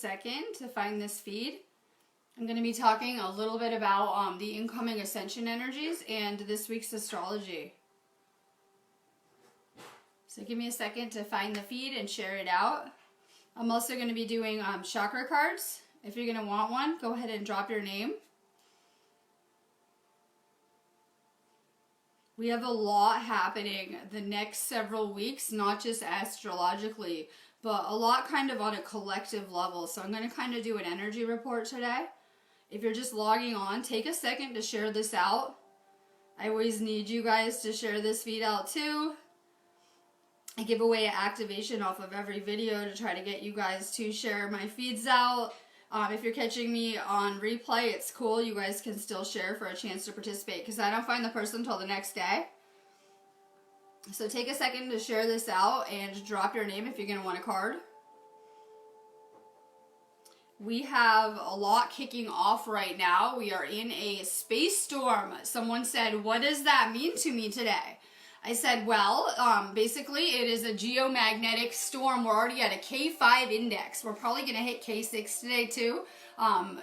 Second to find this feed. I'm going to be talking a little bit about the incoming ascension energies and this week's astrology. So give me a second to find the feed and share it out. I'm also going to be doing chakra cards. If you're going to want one, go ahead and drop your name. We have a lot happening the next several weeks, not just astrologically, but a lot kind of on a collective level. So I'm going to kind of do an energy report today. If you're just logging on, take a second to share this out. I always need you guys to share this feed out too. I give away an activation off of every video to try to get you guys to share my feeds out. If you're catching me on replay, it's cool. You guys can still share for a chance to participate because I don't find the person until the next day. So take a second to share this out and drop your name if you're going to want a card. We have a lot kicking off right now. We are in a space storm. Someone said, what does that mean to me today? I said, well, basically it is a geomagnetic storm. We're already at a K5 index. We're probably going to hit K6 today too.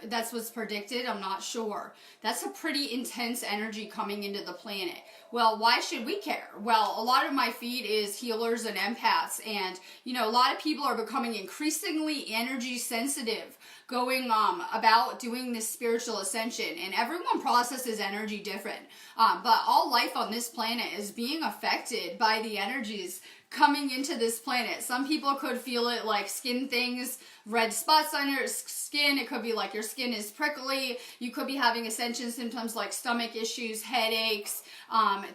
That's what's predicted. I'm not sure. That's a pretty intense energy coming into the planet. Well, why should we care? Well, a lot of my feed is healers and empaths, and you know, a lot of people are becoming increasingly energy sensitive, going about doing this spiritual ascension, and everyone processes energy different. But all life on this planet is being affected by the energies coming into this planet. Some people could feel it like skin things, red spots on your skin. It could be like your skin is prickly. You could be having ascension symptoms like stomach issues, headaches,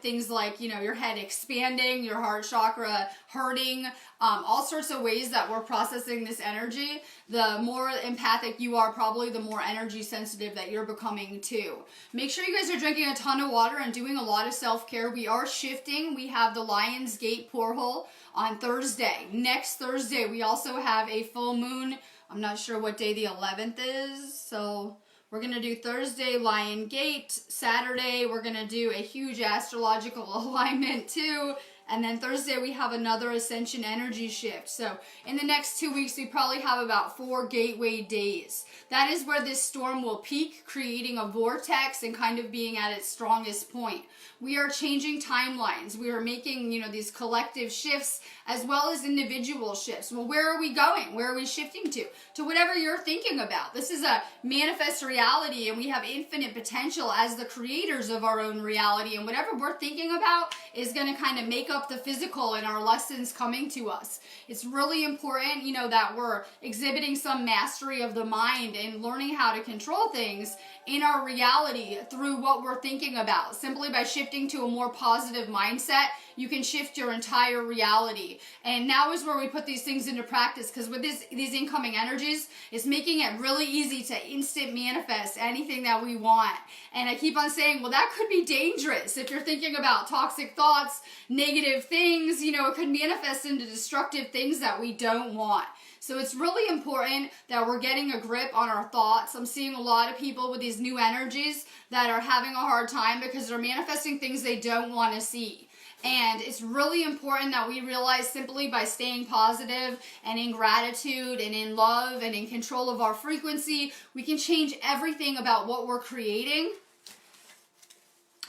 things like, you know, your head expanding, your heart chakra hurting, all sorts of ways that we're processing this energy. The more empathic you are, probably the more energy sensitive that you're becoming too. Make sure you guys are drinking a ton of water and doing a lot of self-care. We are shifting. We have the Lion's Gate porthole on Thursday. Next Thursday, we also have a full moon. I'm not sure what day the 11th is, so we're going to do Thursday, Lion Gate. Saturday, we're going to do a huge astrological alignment too. And then Thursday, we have another ascension energy shift. So in the next 2 weeks, we probably have about 4 gateway days. That is where this storm will peak, creating a vortex and kind of being at its strongest point. We are changing timelines. We are making, you know, these collective shifts as well as individual shifts. Well, where are we going? Where are we shifting to? To whatever you're thinking about. This is a manifest reality, and we have infinite potential as the creators of our own reality. And whatever we're thinking about is going to kind of make up the physical in our lessons coming to us. It's really important, you know, that we're exhibiting some mastery of the mind and learning how to control things in our reality through what we're thinking about. Simply by shifting to a more positive mindset, you can shift your entire reality. And now is where we put these things into practice, because with these incoming energies, it's making it really easy to instant manifest anything that we want. And I keep on saying, well, that could be dangerous. If you're thinking about toxic thoughts, negative things, you know, it could manifest into destructive things that we don't want. So it's really important that we're getting a grip on our thoughts. I'm seeing a lot of people with these new energies that are having a hard time because they're manifesting things they don't want to see. And it's really important that we realize simply by staying positive and in gratitude and in love and in control of our frequency, we can change everything about what we're creating.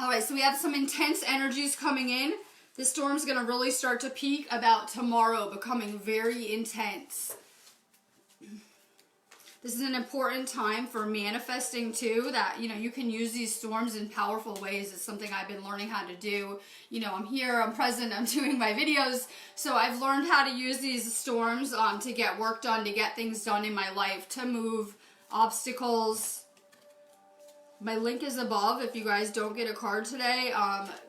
All right, so we have some intense energies coming in. This storm's going to really start to peak about tomorrow, becoming very intense. This is an important time for manifesting too, that, you know, you can use these storms in powerful ways. It's something I've been learning how to do. You know, I'm here, I'm present, I'm doing my videos. So I've learned how to use these storms to get work done, to get things done in my life, to move obstacles. My link is above. If you guys don't get a card today,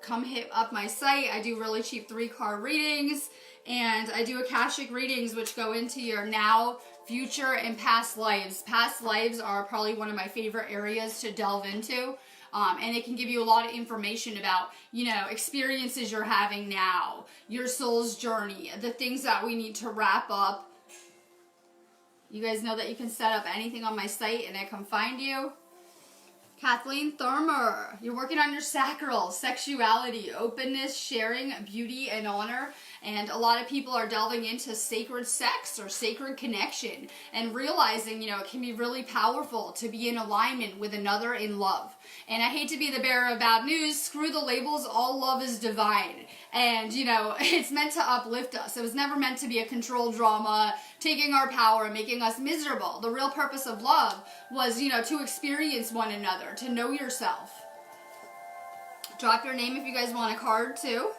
come hit up my site. I do really cheap 3-card readings, and I do Akashic readings, which go into your now, future, and past lives. Past lives are probably one of my favorite areas to delve into, and it can give you a lot of information about, you know, experiences you're having now, your soul's journey, the things that we need to wrap up. You guys know that you can set up anything on my site and I come find you. Kathleen Thurmer, you're working on your sacral, sexuality, openness, sharing, beauty, and honor. And a lot of people are delving into sacred sex or sacred connection and realizing, it can be really powerful to be in alignment with another in love. And I hate to be the bearer of bad news, screw the labels, all love is divine. And, it's meant to uplift us. It was never meant to be a control drama, taking our power, making us miserable. The real purpose of love was, to experience one another, to know yourself. Drop your name if you guys want a card too.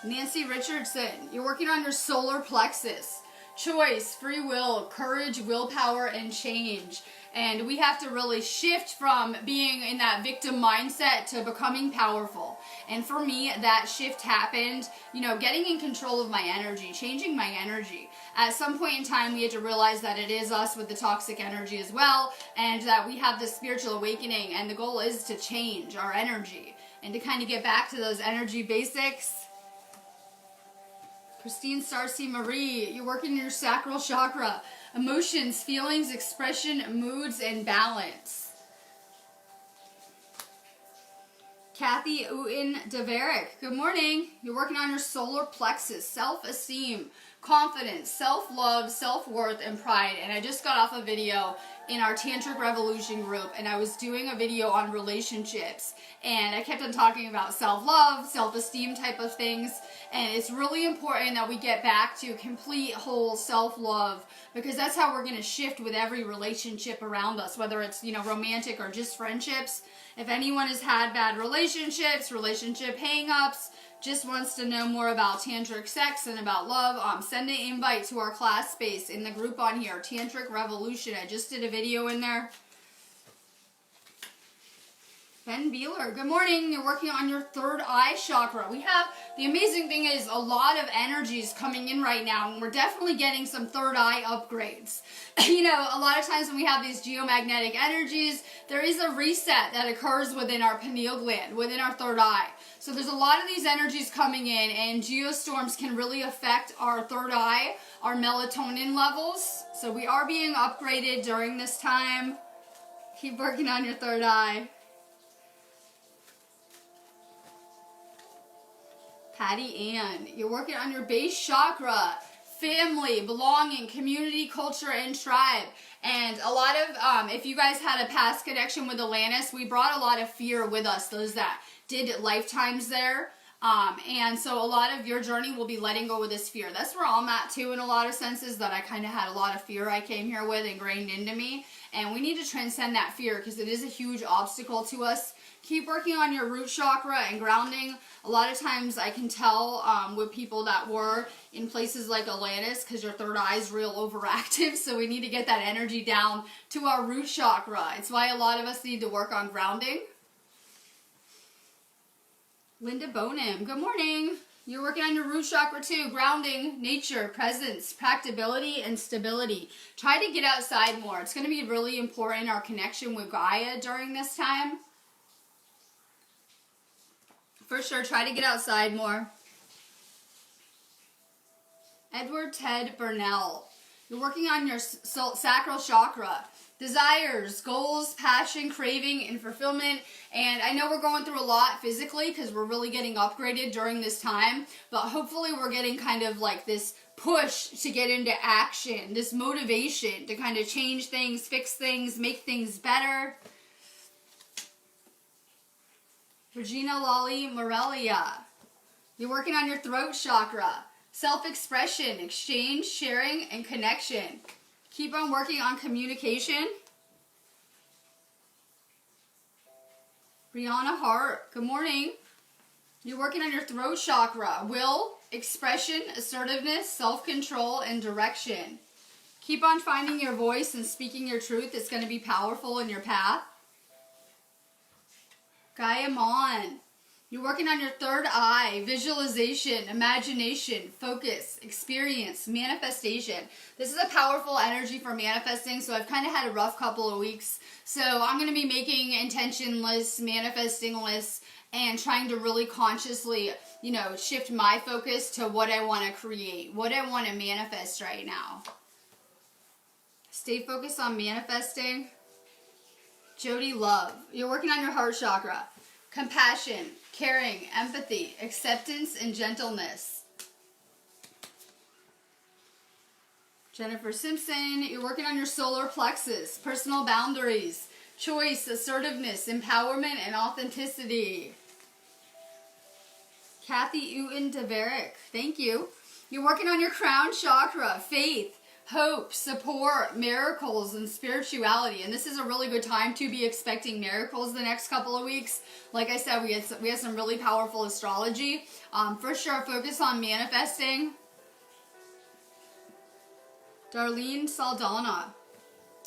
Nancy Richardson, you're working on your solar plexus. Choice, free will, courage, willpower, and change. And we have to really shift from being in that victim mindset to becoming powerful. And for me, that shift happened, getting in control of my energy, changing my energy. At some point in time, we had to realize that it is us with the toxic energy as well, and that we have this spiritual awakening, and the goal is to change our energy and to kind of get back to those energy basics. Christine Sarcy Marie, you're working in your sacral chakra. Emotions, feelings, expression, moods, and balance. Kathy Uten Deverick, good morning. You're working on your solar plexus, self-esteem, confidence, self-love, self-worth, and pride. And I just got off a video in our Tantric Revolution group, and I was doing a video on relationships, and I kept on talking about self-love, self-esteem type of things. And it's really important that we get back to complete, whole self-love, because that's how we're going to shift with every relationship around us, whether it's, romantic or just friendships. If anyone has had bad relationships, relationship hang-ups, just wants to know more about tantric sex and about love, send an invite to our class space in the group on here, Tantric Revolution. I just did a video in there. Ben Beeler, good morning. You're working on your third eye chakra. The amazing thing is a lot of energies coming in right now, and we're definitely getting some third eye upgrades. A lot of times when we have these geomagnetic energies, there is a reset that occurs within our pineal gland, within our third eye. So there's a lot of these energies coming in, and geostorms can really affect our third eye, our melatonin levels. So we are being upgraded during this time. Keep working on your third eye. Patty Ann, you're working on your base chakra, family, belonging, community, culture, and tribe. And a lot of, if you guys had a past connection with Atlantis, we brought a lot of fear with us, those that did lifetimes there. And so a lot of your journey will be letting go of this fear. That's where I'm at too in a lot of senses, that I kind of had a lot of fear I came here with ingrained into me. And we need to transcend that fear because it is a huge obstacle to us. Keep working on your root chakra and grounding. A lot of times I can tell with people that were in places like Atlantis, because your third eye is real overactive, so we need to get that energy down to our root chakra. It's why a lot of us need to work on grounding. Linda Bonham, good morning. You're working on your root chakra too. Grounding, nature, presence, practicability, and stability. Try to get outside more. It's going to be really important, our connection with Gaia during this time. For sure, try to get outside more. Edward Ted Burnell. You're working on your sacral chakra. Desires, goals, passion, craving, and fulfillment. And I know we're going through a lot physically because we're really getting upgraded during this time. But hopefully we're getting kind of like this push to get into action. This motivation to kind of change things, fix things, make things better. Regina Lolly Morelia. You're working on your throat chakra. Self-expression, exchange, sharing, and connection. Keep on working on communication. Brianna Hart, good morning. You're working on your throat chakra. Will, expression, assertiveness, self-control, and direction. Keep on finding your voice and speaking your truth. It's going to be powerful in your path. Gaia Mon, you're working on your third eye, visualization, imagination, focus, experience, manifestation. This is a powerful energy for manifesting, so I've kind of had a rough couple of weeks. So I'm going to be making intention lists, manifesting lists, and trying to really consciously, shift my focus to what I want to create, what I want to manifest right now. Stay focused on manifesting. Jody Love, you're working on your heart chakra. Compassion, caring, empathy, acceptance, and gentleness. Jennifer Simpson, you're working on your solar plexus, personal boundaries, choice, assertiveness, empowerment, and authenticity. Kathy Uten-Deverick, thank you. You're working on your crown chakra, faith, hope, support, miracles, and spirituality. And this is a really good time to be expecting miracles the next couple of weeks. Like I said, we had some really powerful astrology. For sure, focus on manifesting. Darlene Saldana,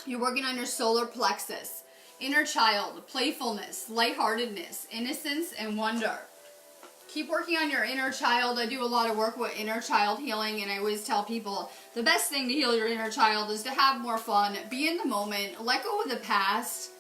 you're working on your solar plexus, inner child, playfulness, lightheartedness, innocence, and wonder. Keep working on your inner child. I do a lot of work with inner child healing, and I always tell people the best thing to heal your inner child is to have more fun, be in the moment, let go of the past.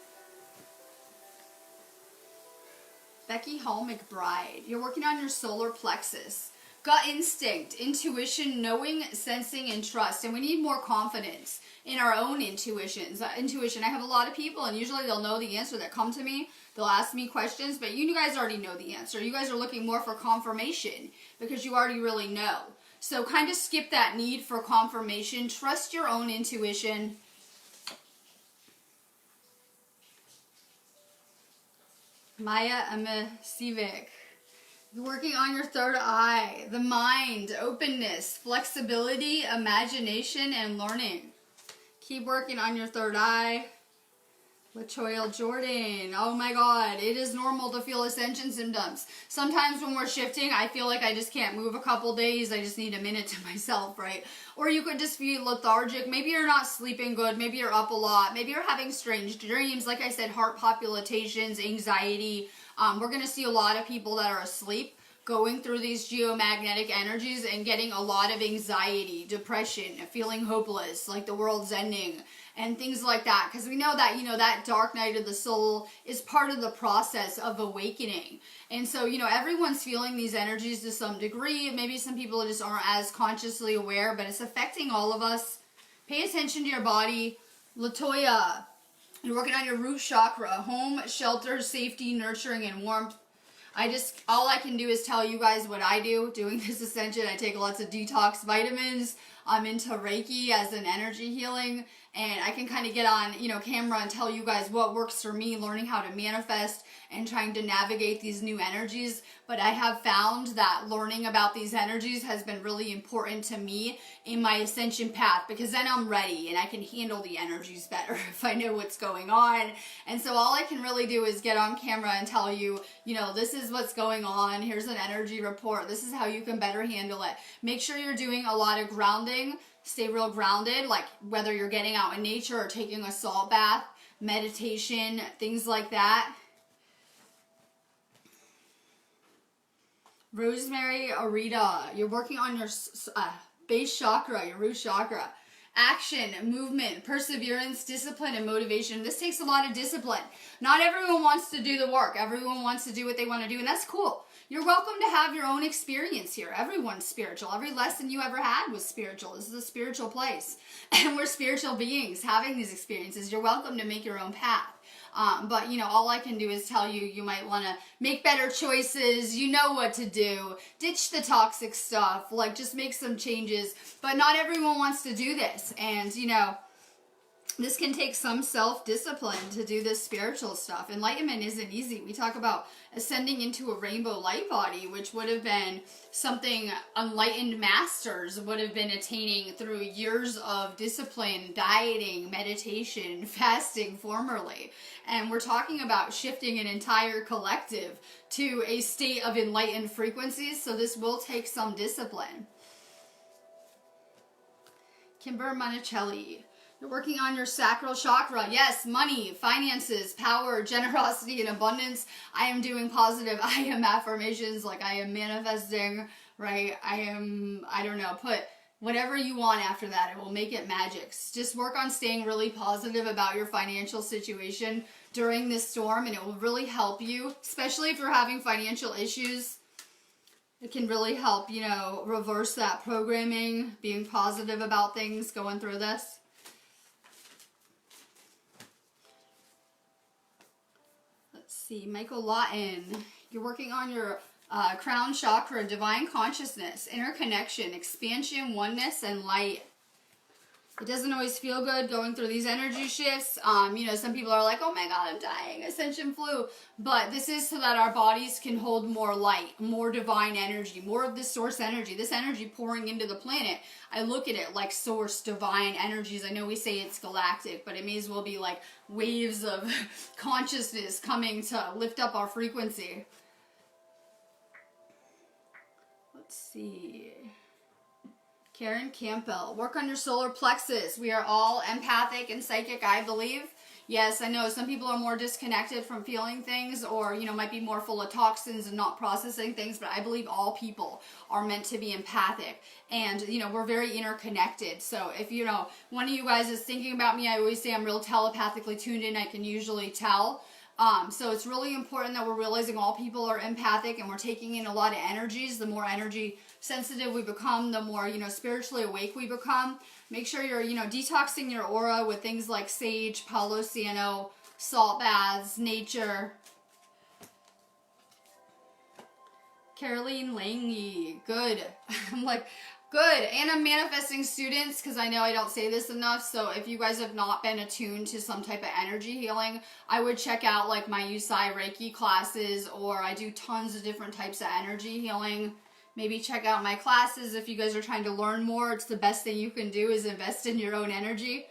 Becky Hall McBride, you're working on your solar plexus. Gut instinct, intuition, knowing, sensing, and trust. And we need more confidence in our own intuitions. Intuition, I have a lot of people, and usually they'll know the answer that come to me. They'll ask me questions, but you guys already know the answer. You guys are looking more for confirmation because you already really know. So kind of skip that need for confirmation. Trust your own intuition. Maya Amasivic. You're working on your third eye, the mind, openness, flexibility, imagination, and learning. Keep working on your third eye. Latoya Jordan, oh my God, it is normal to feel ascension symptoms. Sometimes when we're shifting, I feel like I just can't move a couple days. I just need a minute to myself, right? Or you could just feel lethargic. Maybe you're not sleeping good. Maybe you're up a lot. Maybe you're having strange dreams. Like I said, heart palpitations, anxiety. We're going to see a lot of people that are asleep going through these geomagnetic energies and getting a lot of anxiety, depression, feeling hopeless, like the world's ending, and things like that. Because we know that, that dark night of the soul is part of the process of awakening. And so, everyone's feeling these energies to some degree. Maybe some people just aren't as consciously aware, but it's affecting all of us. Pay attention to your body. Latoya, you're working on your root chakra, home, shelter, safety, nurturing, and warmth. All I can do is tell you guys what I do doing this ascension. I take lots of detox vitamins. I'm into Reiki as an energy healing, and I can kind of get on, camera and tell you guys what works for me, learning how to manifest and trying to navigate these new energies. But I have found that learning about these energies has been really important to me in my ascension path, because then I'm ready and I can handle the energies better if I know what's going on. And so all I can really do is get on camera and tell you, this is what's going on. Here's an energy report. This is how you can better handle it. Make sure you're doing a lot of grounding. Stay real grounded, like whether you're getting out in nature or taking a salt bath, meditation, things like that. Rosemary Arita, you're working on your base chakra, your root chakra. Action, movement, perseverance, discipline, and motivation. This takes a lot of discipline. Not everyone wants to do the work. Everyone wants to do what they want to do, and that's cool. You're welcome to have your own experience here. Everyone's spiritual. Every lesson you ever had was spiritual. This is a spiritual place. And we're spiritual beings having these experiences. You're welcome to make your own path. But, all I can do is tell you, you might want to make better choices. You know what to do. Ditch the toxic stuff. Just make some changes. But not everyone wants to do this. And, this can take some self-discipline to do this spiritual stuff. Enlightenment isn't easy. We talk about ascending into a rainbow light body, which would have been something enlightened masters would have been attaining through years of discipline, dieting, meditation, fasting formerly. And we're talking about shifting an entire collective to a state of enlightened frequencies, so this will take some discipline. Kimber Monicelli, you're working on your sacral chakra. Yes, money, finances, power, generosity, and abundance. I am doing positive I am affirmations, like I am manifesting, right? Put whatever you want after that. It will make it magic. Just work on staying really positive about your financial situation during this storm, and it will really help you, especially if you're having financial issues. It can really help, reverse that programming, being positive about things, going through this. see, Michael Lawton. You're working on your crown chakra, divine consciousness, interconnection, expansion, oneness, and light. It doesn't always feel good going through these energy shifts. You know, some people are like, oh my God, I'm dying, ascension flu. But this is so that our bodies can hold more light, more divine energy, more of this source energy, this energy pouring into the planet. I look at it like source, divine energies. I know we say it's galactic, but it may as well be like waves of consciousness coming to lift up our frequency. Let's see. Karen Campbell, work on your solar plexus. We are all empathic and psychic, I believe. Yes, I know some people are more disconnected from feeling things, or, you know, might be more full of toxins and not processing things, but I believe all people are meant to be empathic. And, you know, we're very interconnected. So if, you know, one of you guys is thinking about me, I always say I'm real telepathically tuned in. I can usually tell. So it's really important that we're realizing all people are empathic and we're taking in a lot of energies. The more energy sensitive we become, the more, you know, spiritually awake we become. Make sure you're, you know, detoxing your aura with things like sage, Palo Santo, salt baths, nature. Caroline Lange, good. I'm like, good. And I'm manifesting students because I know I don't say this enough. So if you guys have not been attuned to some type of energy healing, I would check out like my Usai Reiki classes, or I do tons of different types of energy healing. Maybe check out my classes if you guys are trying to learn more. It's the best thing you can do is invest in your own energy.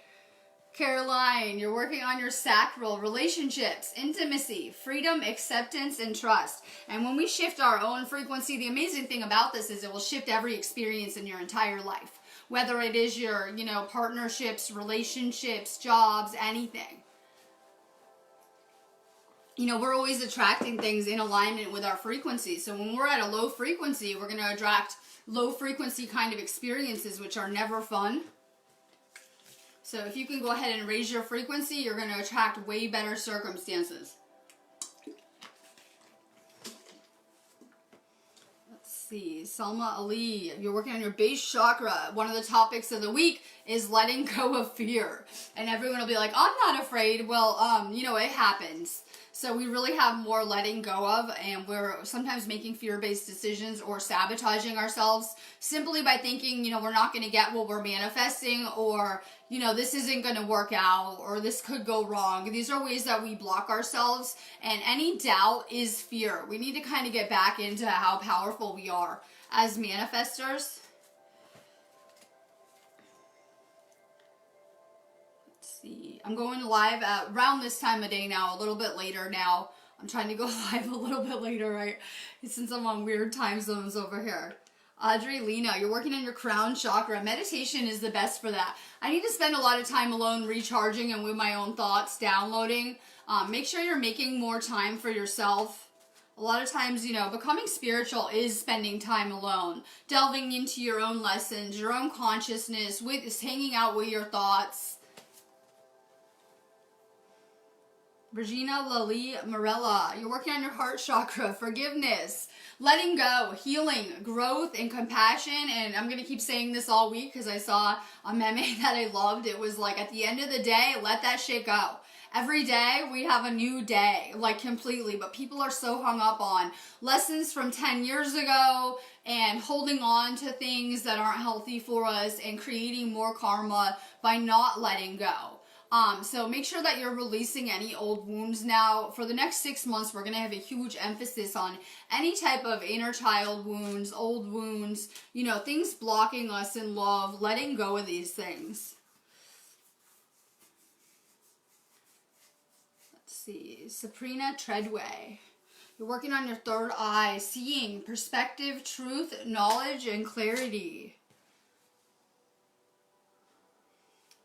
Caroline, you're working on your sacral, relationships, intimacy, freedom, acceptance, and trust. And when we shift our own frequency, the amazing thing about this is it will shift every experience in your entire life. Whether it is your, you know, partnerships, relationships, jobs, anything. You know, we're always attracting things in alignment with our frequency. So when we're at a low frequency, we're going to attract low frequency kind of experiences, which are never fun. So if you can go ahead and raise your frequency, you're going to attract way better circumstances. Let's see. Salma Ali, you're working on your base chakra. One of the topics of the week is letting go of fear. And everyone will be like, I'm not afraid. Well, you know, it happens. So we really have more letting go of, and we're sometimes making fear-based decisions or sabotaging ourselves simply by thinking, you know, we're not going to get what we're manifesting, or, you know, this isn't going to work out, or this could go wrong. These are ways that we block ourselves, and any doubt is fear. We need to kind of get back into how powerful we are as manifestors. I'm going live at around this time of day now, a little bit later now. I'm trying to go live a little bit later, right? Since I'm on weird time zones over here. Audrey Lena, you're working on your crown chakra. Meditation is the best for that. I need to spend a lot of time alone recharging and with my own thoughts, downloading. Make sure you're making more time for yourself. A lot of times, you know, becoming spiritual is spending time alone, delving into your own lessons, your own consciousness, with hanging out with your thoughts. Regina Lali Morella, you're working on your heart chakra, forgiveness, letting go, healing, growth, and compassion. And I'm going to keep saying this all week because I saw a meme that I loved. It was like, at the end of the day, let that shit go. Every day we have a new day, like completely, but people are so hung up on lessons from 10 years ago and holding on to things that aren't healthy for us and creating more karma by not letting go. So make sure that you're releasing any old wounds now. For the next 6 months, we're going to have a huge emphasis on any type of inner child wounds, old wounds, you know, things blocking us in love, letting go of these things. Let's see. Sabrina Treadway. You're working on your third eye, seeing, perspective, truth, knowledge, and clarity.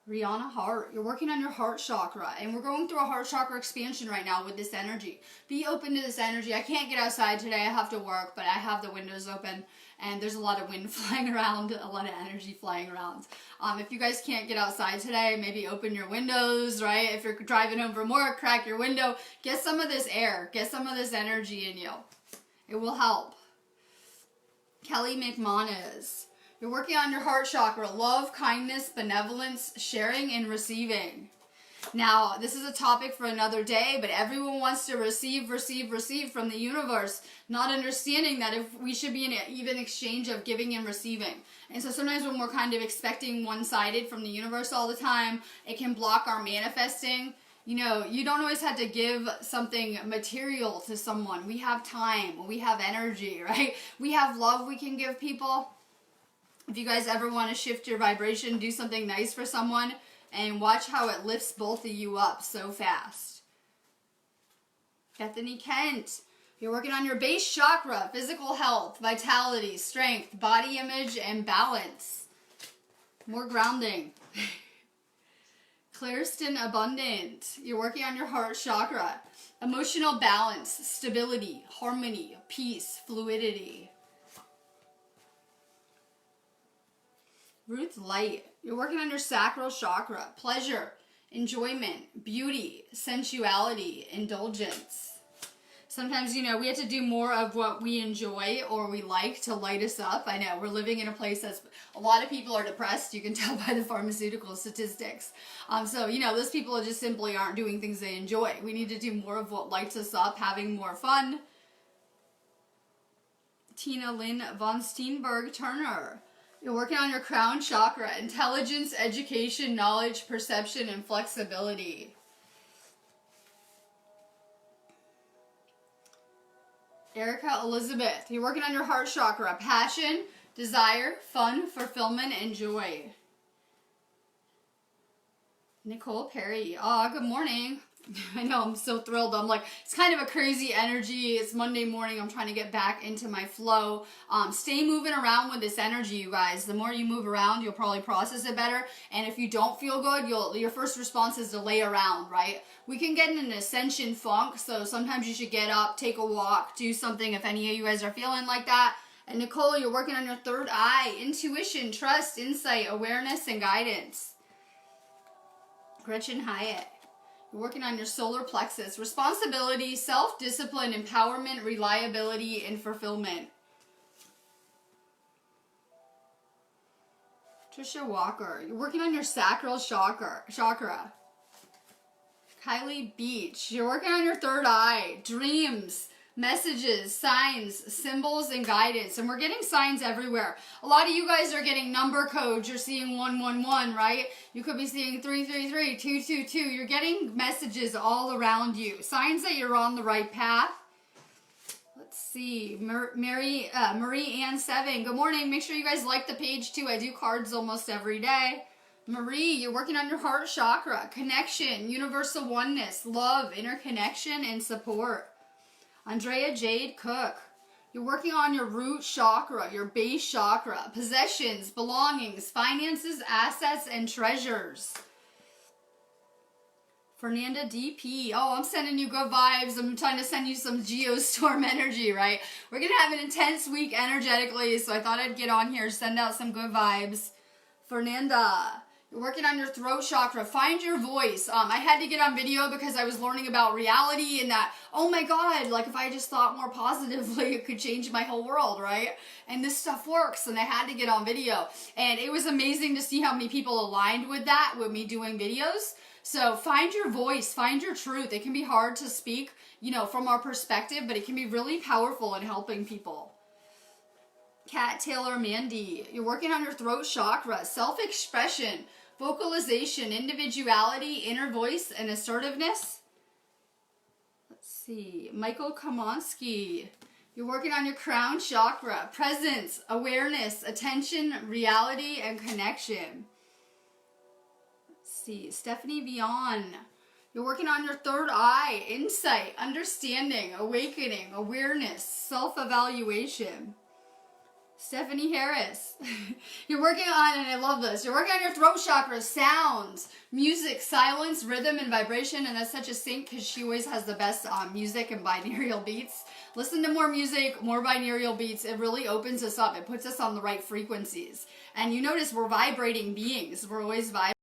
Rihanna Hart, you're working on your heart chakra, and we're going through a heart chakra expansion right now with this energy. Be open to this energy. I can't get outside today. I have to work, but I have the windows open, and there's a lot of wind flying around, a lot of energy flying around. If you guys can't get outside today, maybe open your windows, right? If you're driving home from work, crack your window. Get some of this air. Get some of this energy in you. It will help. Kelly McManus. You're working on your heart chakra, love, kindness, benevolence, sharing, and receiving. Now, this is a topic for another day, but everyone wants to receive from the universe, not understanding that if we should be in an even exchange of giving and receiving. And so sometimes when we're kind of expecting one-sided from the universe all the time, it can block our manifesting. You know, you don't always have to give something material to someone. We have time, we have energy, right? We have love we can give people. If you guys ever want to shift your vibration, do something nice for someone, and watch how it lifts both of you up so fast. Bethany Kent, you're working on your base chakra, physical health, vitality, strength, body image, and balance. More grounding. Clariston Abundant, you're working on your heart chakra, emotional balance, stability, harmony, peace, fluidity. Ruth Light, you're working on your sacral chakra, pleasure, enjoyment, beauty, sensuality, indulgence. Sometimes, you know, we have to do more of what we enjoy or we like to light us up. I know, we're living in a place that's, a lot of people are depressed. You can tell by the pharmaceutical statistics. So, you know, those people just simply aren't doing things they enjoy. We need to do more of what lights us up, having more fun. Tina Lynn von Steenberg Turner. You're working on your crown chakra, intelligence, education, knowledge, perception, and flexibility. Erica Elizabeth, you're working on your heart chakra, passion, desire, fun, fulfillment, and joy. Nicole Perry, good morning. I know, I'm so thrilled. I'm like, it's kind of a crazy energy. It's Monday morning. I'm trying to get back into my flow. Stay moving around with this energy, you guys. The more you move around, you'll probably process it better. And if you don't feel good, your first response is to lay around, right? We can get in an ascension funk, so sometimes you should get up, take a walk, do something if any of you guys are feeling like that. And Nicole, you're working on your third eye, intuition, trust, insight, awareness, and guidance. Gretchen Hyatt. You're working on your solar plexus, responsibility, self-discipline, empowerment, reliability, and fulfillment. Trisha Walker, you're working on your sacral chakra. Kylie Beach, you're working on your third eye, dreams, messages, signs, symbols, and guidance. And we're getting signs everywhere. A lot of you guys are getting number codes. You're seeing 111, right? You could be seeing 333, 222. You're getting messages all around you. Signs that you're on the right path. Let's see. Marie Ann 7. Good morning. Make sure you guys like the page too. I do cards almost every day. Marie, you're working on your heart chakra. Connection, universal oneness, love, interconnection, and support. Andrea Jade Cook, you're working on your root chakra, your base chakra, possessions, belongings, finances, assets, and treasures. Fernanda DP, I'm sending you good vibes. I'm trying to send you some geostorm energy, right? We're going to have an intense week energetically, so I thought I'd get on here, send out some good vibes. Fernanda, you're working on your throat chakra. Find your voice. I had to get on video because I was learning about reality and that, oh my God, like if I just thought more positively, it could change my whole world, right? And this stuff works, and I had to get on video. And it was amazing to see how many people aligned with that, with me doing videos. So find your voice, find your truth. It can be hard to speak, you know, from our perspective, but it can be really powerful in helping people. Kat Taylor Mandy, you're working on your throat chakra, self-expression, vocalization, individuality, inner voice, and assertiveness. Let's see. Michael Kamonsky, you're working on your crown chakra, presence, awareness, attention, reality, and connection. Let's see. Stephanie Vion, you're working on your third eye, insight, understanding, awakening, awareness, self-evaluation. Stephanie Harris, you're working on, and I love this, you're working on your throat chakra, sounds, music, silence, rhythm, and vibration, and that's such a sync because she always has the best music and binaural beats. Listen to more music, more binaural beats. It really opens us up. It puts us on the right frequencies. And you notice we're vibrating beings. We're always vibrating.